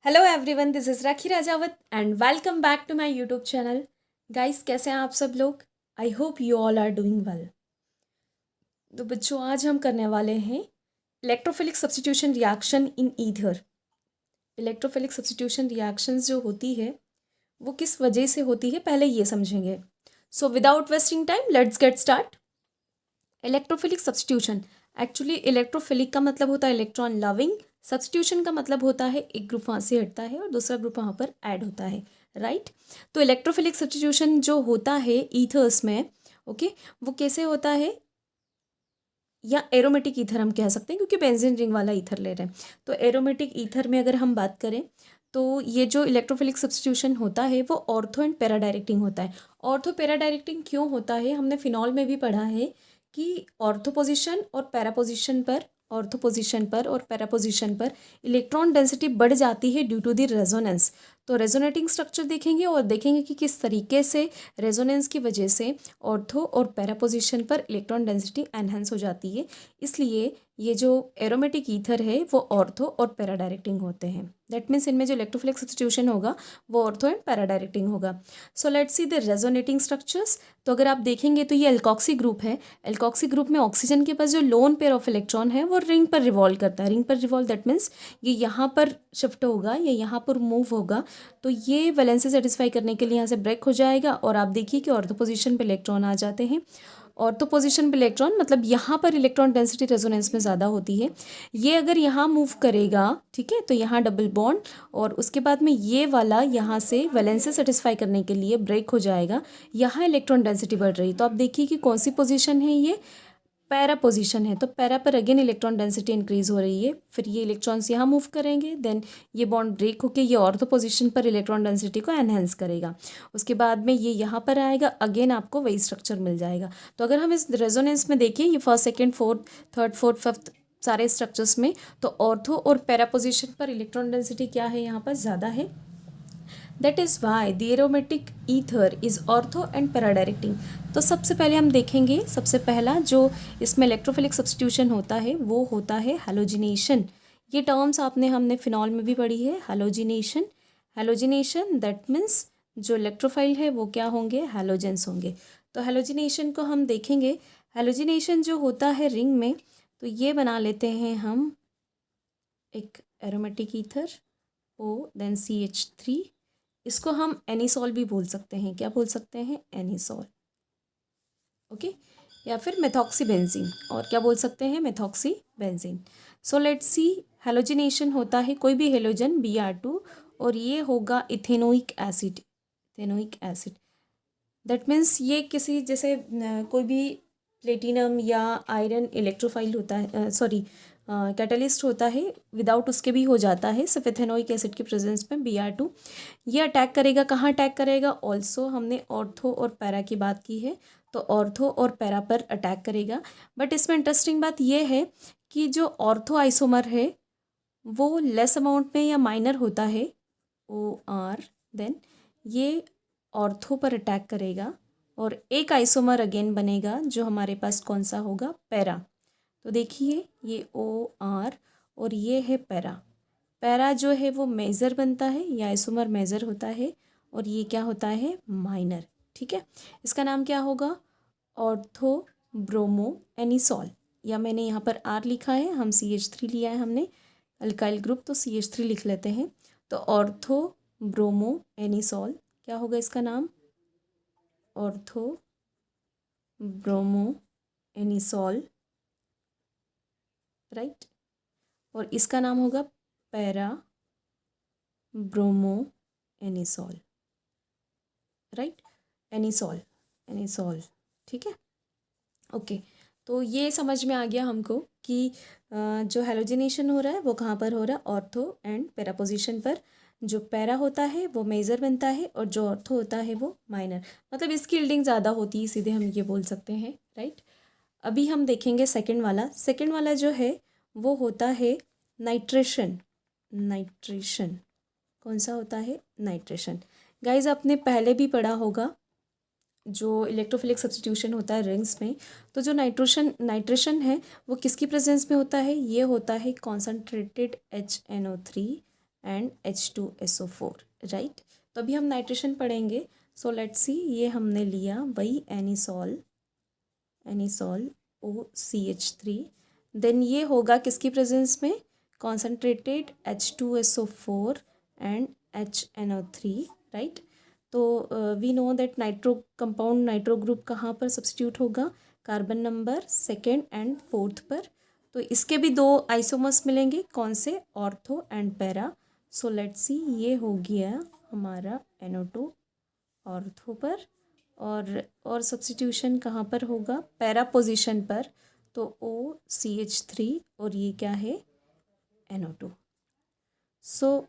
Hello everyone, this is Rakhi Rajawat and welcome back to my YouTube channel. Guys, कैसे हैं आप सब लोग? I hope you all are doing well. तो बच्चों, आज हम करने वाले हैं electrophilic substitution reaction in ether. Electrophilic substitution reactions जो होती है वो किस वजह से होती है, पहले ये समझेंगे। So without wasting time, let's get start. Electrophilic substitution, actually electrophilic का मतलब होता है इलेक्ट्रॉन लविंग, सब्स्टिट्यूशन का मतलब होता है एक ग्रुप वहाँ से हटता है और दूसरा ग्रुप वहाँ पर ऐड होता है, राइट। तो इलेक्ट्रोफिलिक सब्स्टिट्यूशन जो होता है ईथर्स में, ओके, वो कैसे होता है, या एरोमेटिक ईथर हम कह सकते हैं क्योंकि बेंजीन रिंग वाला ईथर ले रहे हैं। तो एरोमेटिक ईथर में अगर हम बात करें तो ये जो इलेक्ट्रोफिलिक सब्स्टिट्यूशन होता है वो ऑर्थो एंड पैरा डायरेक्टिंग होता है। ऑर्थो पैरा डायरेक्टिंग क्यों होता है, हमने फिनॉल में भी पढ़ा है कि ऑर्थो पोजीशन और पैरा पोजीशन पर, ऑर्थो पोजीशन पर और पैरा पोजीशन पर इलेक्ट्रॉन डेंसिटी बढ़ जाती है ड्यू टू द रेजोनेंस। तो रेजोनेटिंग स्ट्रक्चर देखेंगे और देखेंगे कि किस तरीके से रेजोनेंस की वजह से ऑर्थो और पैरा पोजीशन पर इलेक्ट्रॉन डेंसिटी एनहेंस हो जाती है। इसलिए ये जो एरोमेटिक ईथर है वो ऑर्थो और पैरा डायरेक्टिंग होते हैं। दैट मीन्स इनमें जो इलेक्ट्रोफिलिक सब्स्टिट्यूशन होगा वो ऑर्थो एंड पैरा डायरेक्टिंग होगा। सो let's see the resonating structures. तो अगर आप देखेंगे तो ये एल्कॉक्सी ग्रुप है। एल्कॉक्सी ग्रुप में ऑक्सीजन के पास जो लोन पेयर ऑफ इलेक्ट्रॉन है वो रिंग पर रिवॉल्व करता है। रिंग पर रिवॉल्व दैट मीन्स ये यहाँ पर शिफ्ट होगा या यहाँ पर मूव होगा, तो ये वैलेंसी सेटिस्फाई करने के लिए यहाँ से ब्रेक हो जाएगा और आप देखिए कि ऑर्थो पोजीशन पे इलेक्ट्रॉन आ जाते हैं। ऑर्थो पोजीशन पे इलेक्ट्रॉन मतलब यहाँ पर इलेक्ट्रॉन डेंसिटी रेजोनेंस में ज़्यादा होती है। ये अगर यहाँ मूव करेगा, ठीक है, तो यहाँ डबल बॉन्ड और उसके बाद में ये वाला यहाँ से वैलेंसी सेटिस्फाई करने के लिए ब्रेक हो जाएगा। यहाँ इलेक्ट्रॉन डेंसिटी बढ़ रही है, तो आप देखिए कि कौन सी पोजीशन है, ये पैरा पोजीशन है। तो पैरा पर अगेन इलेक्ट्रॉन डेंसिटी इंक्रीज हो रही है, फिर ये इलेक्ट्रॉन्स यहाँ मूव करेंगे, देन ये बॉन्ड ब्रेक होकर ये ऑर्थो पोजीशन पर इलेक्ट्रॉन डेंसिटी को एनहेंस करेगा। उसके बाद में ये यहाँ पर आएगा, अगेन आपको वही स्ट्रक्चर मिल जाएगा। तो अगर हम इस रेजोनेंस में देखें, ये first second fourth third fourth fifth सारे स्ट्रक्चर्स में, तो ऑर्थो और पैरा पोजीशन पर इलेक्ट्रॉन डेंसिटी क्या है, यहाँ पर ज़्यादा है। That is why the aromatic ether is ortho and para directing. तो सबसे पहले हम देखेंगे, सबसे पहला जो इसमें इलेक्ट्रोफिलिक सब्स्टिट्यूशन होता है वो होता है हैलोजिनेशन। ये टर्म्स हमने फिनॉल में भी पढ़ी है, हैलोजिनेशन। हैलोजिनेशन दैट मीन्स जो इलेक्ट्रोफाइल है वो क्या होंगे, हैलोजेंस होंगे। तो हैलोजिनेशन को हम देखेंगे। हैलोजिनेशन जो होता है रिंग में, तो ये बना लेते हैं हम एक एरोमेटिक ईथर ओ देन CH3। इसको हम एनिसॉल भी बोल सकते हैं। क्या बोल सकते हैं, एनिसॉल, ओके, या फिर मेथॉक्सी बेंजीन, और क्या बोल सकते हैं, methoxy benzene. So let's C, halogenation होता है कोई भी हेलोजन Br2 और ये होगा ethanoic acid. Ethanoic acid that means ये किसी जैसे कोई भी प्लेटिनम या आयरन इलेक्ट्रोफाइल होता है, सॉरी कैटलिस्ट होता है, विदाउट उसके भी हो जाता है सिर्फ इथेनोइक एसिड के प्रेजेंस में Br2। ये अटैक करेगा, कहाँ अटैक करेगा, ऑल्सो हमने ऑर्थो और पैरा की बात की है, तो ऑर्थो और पैरा पर अटैक करेगा। बट इसमें इंटरेस्टिंग बात यह है कि जो ऑर्थो आइसोमर है वो लेस अमाउंट में या माइनर होता है, OR, देन ये ऑर्थो पर अटैक करेगा और एक आइसोमर अगेन बनेगा जो हमारे पास कौन सा होगा, पैरा। तो देखिए ये OR और ये है पैरा। पैरा जो है वो मेजर बनता है, या आइसोमर मेजर होता है, और ये क्या होता है, माइनर। ठीक है, इसका नाम क्या होगा, ऑर्थो ब्रोमो एनिसॉल, या मैंने यहाँ पर R लिखा है, हम CH3 लिया है हमने, अल्काइल ग्रुप, तो CH3 लिख लेते हैं। तो ऑर्थो ब्रोमो एनिसॉल क्या होगा इसका नाम, ऑर्थो ब्रोमो एनिसॉल, राइट। और इसका नाम होगा para bromo anisole, right, anisole, anisole, ठीक है, ओके। तो ये समझ में आ गया हमको कि जो हेलोजिनेशन हो रहा है वो कहाँ पर हो रहा है, ऑर्थो एंड पैरा पोजीशन पर। जो पैरा होता है वो मेजर बनता है और जो ऑर्थो होता है वो माइनर, मतलब इसकी यील्डिंग ज़्यादा होती है, सीधे हम ये बोल सकते हैं, राइट। अभी हम देखेंगे सेकंड वाला। सेकंड वाला जो है वो होता है नाइट्रेशन। नाइट्रेशन कौन सा होता है, नाइट्रेशन। गाइज आपने पहले भी पढ़ा होगा जो इलेक्ट्रोफिलिक सब्स्टिट्यूशन होता है रिंग्स में, तो जो नाइट्रेशन है वो किसकी प्रेजेंस में होता है, ये होता है concentrated HNO3 and H2SO4, right. तो अभी हम नाइट्रेशन पढ़ेंगे। सो लेट्स सी, ये हमने लिया वही एनिसॉल OCH3, देन ये होगा किसकी प्रेजेंस में, concentrated H2SO4 and HNO3, right. तो we know that nitro compound nitro group कहाँ पर सब्स्टिट्यूट होगा, carbon number second and fourth पर। तो इसके भी दो आइसोमर्स मिलेंगे, कौन से, ortho and para. So let's see, ये हो गया हमारा NO2 ऑर्थो पर, और सब्स्टिट्यूशन कहाँ पर होगा, पैरा पोजीशन पर, तो OCH3 और ये क्या है, NO2। सो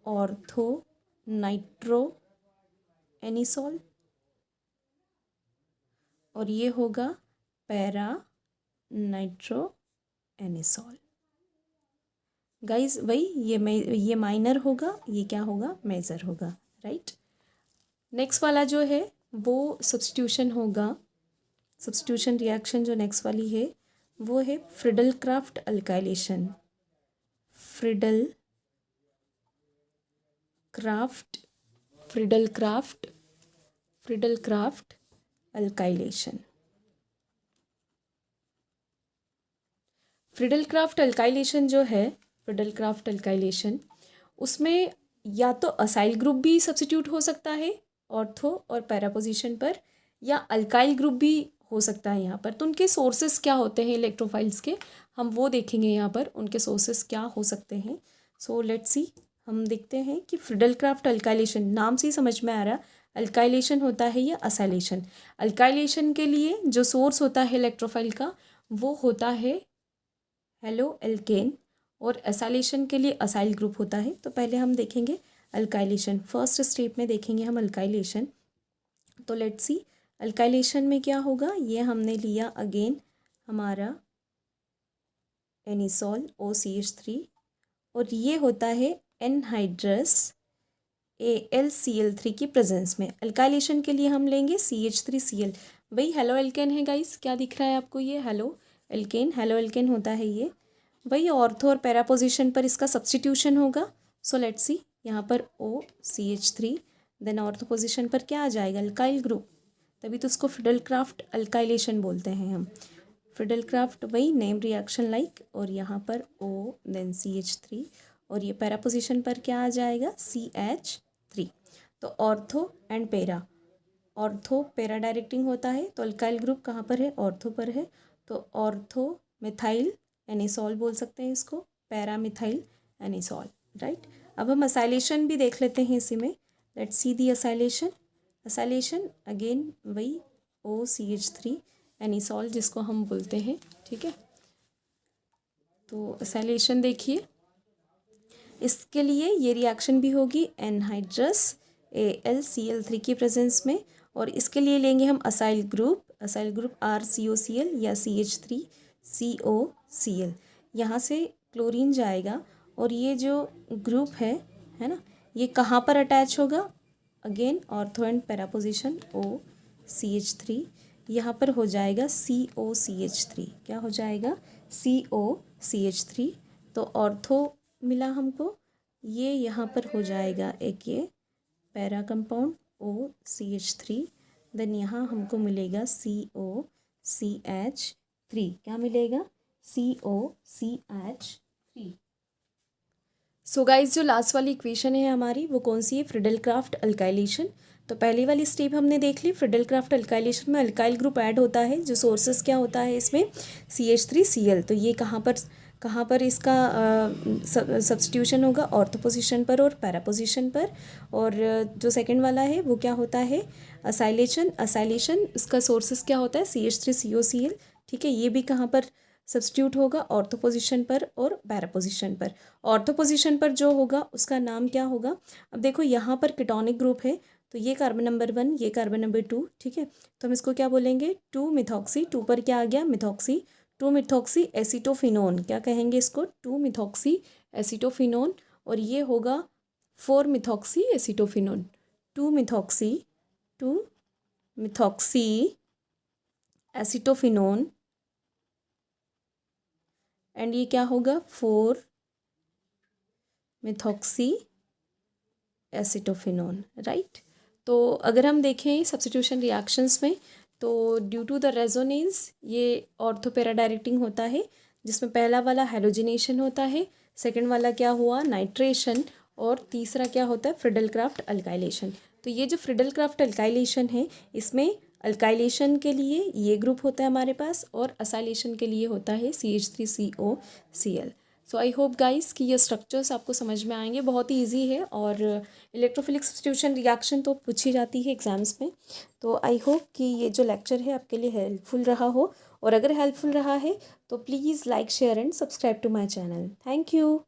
ऑर्थो नाइट्रो एनिसॉल और ये होगा पैरा नाइट्रो एनिसॉल। गाइस वही ये माइनर होगा, ये क्या होगा, मेजर होगा, राइट। नेक्स्ट वाला जो है वो सब्स्टिट्यूशन होगा, सब्स्टिट्यूशन रिएक्शन जो नेक्स्ट वाली है वो है Friedel Crafts alkylation. Friedel Crafts alkylation. Friedel Crafts alkylation जो है, फ्रिडल क्राफ्ट अल्काइलेशन, उसमें या तो असाइल ग्रुप भी सब्स्टिट्यूट हो सकता है ऑर्थो और पैरा पोजीशन पर, या अल्काइल ग्रुप भी हो सकता है यहाँ पर। तो उनके सोर्सेस क्या होते हैं इलेक्ट्रोफाइल्स के, हम वो देखेंगे यहाँ पर, उनके सोर्सेस क्या हो सकते हैं। सो लेट्स सी, हम देखते हैं कि फ्रिडल क्राफ्ट अल्काइलेशन, नाम से ही समझ में आ रहा, अल्काइलेशन होता है या असाइलेशन। अल्काइलेशन के लिए जो सोर्स होता है इलेक्ट्रोफाइल का वो होता है हेलो एल्केन, और एसाइलेशन के लिए असाइल ग्रुप होता है। तो पहले हम देखेंगे अल्काइलेशन, फर्स्ट स्टेप में देखेंगे हम अल्काइलेशन। तो लेट्स सी, अल्काइलेशन में क्या होगा, ये हमने लिया अगेन हमारा एनिसॉल OCH3, और ये होता है एनहाइड्रस AlCl3 की प्रेजेंस में। अल्काइलेशन के लिए हम लेंगे CH3Cl, वही हेलो एल्केन है गाइस, क्या दिख रहा है आपको, ये हेलो एल्केन होता है ये, वही ऑर्थो और पैरा पोजीशन पर इसका सब्स्टिट्यूशन होगा। सो लेट्स सी, यहाँ पर OCH3, देन ऑर्थो पोजीशन पर क्या आ जाएगा, अल्काइल ग्रुप, तभी तो उसको फ्रिडल क्राफ्ट अल्काइलेशन बोलते हैं हम। फ्रिडल क्राफ्ट वही नेम रिएक्शन लाइक, और यहाँ पर O देन CH3, और ये पैरा पोजीशन पर क्या आ जाएगा, CH3। तो ortho and para, ortho para directing होता है, तो अल्काइल ग्रुप कहाँ पर है, ऑर्थो पर है, तो ऑर्थो मिथाइल एनिसॉल बोल सकते हैं इसको, पैरा मिथाइल एनिसॉल, राइट। अब हम असाइलेशन भी देख लेते हैं इसी में। Let's see the acylation again वही OCH3 एनिसॉल जिसको हम बोलते हैं, ठीक है। तो असाइलेशन देखिए, इसके लिए ये रिएक्शन भी होगी एनहाइड्रस AlCl3 की प्रेजेंस में, और इसके लिए लेंगे हम असाइल ग्रुप RCOCl या CH3COCl। यहाँ से क्लोरीन जाएगा, और ये जो ग्रुप है ना, ये कहाँ पर अटैच होगा, again ortho and para position OCH3, यहाँ पर हो जाएगा COCH3, क्या हो जाएगा, COCH3। तो ऑर्थो मिला हमको, ये यहाँ पर हो जाएगा एक ये पैरा कंपाउंड OCH3, देन यहाँ हमको मिलेगा COCH3, क्या मिलेगा, COCH3। सो गाइस, जो लास्ट वाली इक्वेशन है हमारी वो कौन सी है, फ्रिडल क्राफ्ट अल्काइलेशन। तो पहली वाली स्टेप हमने देख ली, फ्रिडल क्राफ्ट अल्काइलेशन में अल्काइल ग्रुप ऐड होता है, जो सोर्सेस क्या होता है इसमें, CH3Cl। तो ये कहाँ पर इसका सब्स्टिट्यूशन होगा, ऑर्थो पोजीशन पर और पैरा पोजीशन पर। और जो सेकंड वाला है वो क्या होता है, असाइलेशन इसका सोर्सेस क्या होता है, CH3COCl, ठीक है। ये भी कहाँ पर सब्स्टिट्यूट होगा, ऑर्थो पोजीशन पर और पैरा पोजीशन पर। ऑर्थो पोजीशन पर जो होगा उसका नाम क्या होगा, अब देखो यहाँ पर कीटोनिक ग्रुप है, तो ये कार्बन नंबर 1, ये कार्बन नंबर 2, ठीक है। तो हम इसको क्या बोलेंगे, 2-मिथॉक्सी, 2 पर क्या आ गया, मिथॉक्सी, 2-मिथॉक्सी एसीटोफिनोन, क्या कहेंगे इसको, 2-मिथॉक्सी एसीटोफिनोन। और ये होगा 4-मिथॉक्सी एसीटोफिनोन, 2-मिथॉक्सी एसीटोफिनोन, एंड ये क्या होगा, 4 मिथॉक्सी एसिटोफिनोन, राइट। तो अगर हम देखें सब्स्टिट्यूशन रिएक्शंस में, तो ड्यू टू द रेजोनेंस ये ऑर्थो पैरा डायरेक्टिंग होता है, जिसमें पहला वाला हेलोजिनेशन होता है, सेकंड वाला क्या हुआ नाइट्रेशन, और तीसरा क्या होता है फ्रिडल क्राफ्ट अल्काइलेशन। तो ये जो फ्रिडल क्राफ्ट अल्काइलेशन है, इसमें अल्काइलेशन के लिए ये ग्रुप होता है हमारे पास, और असाइलेशन के लिए होता है CH3COCl। So I hope guys कि ये स्ट्रक्चर्स आपको समझ में आएंगे, बहुत ही ईजी है, और इलेक्ट्रोफिलिक सब्स्टिट्यूशन रिएक्शन तो पूछी जाती है एग्जाम्स में। तो आई होप कि ये जो लेक्चर है आपके लिए हेल्पफुल रहा हो, और अगर हेल्पफुल रहा है तो please like share and subscribe to my channel. Thank you.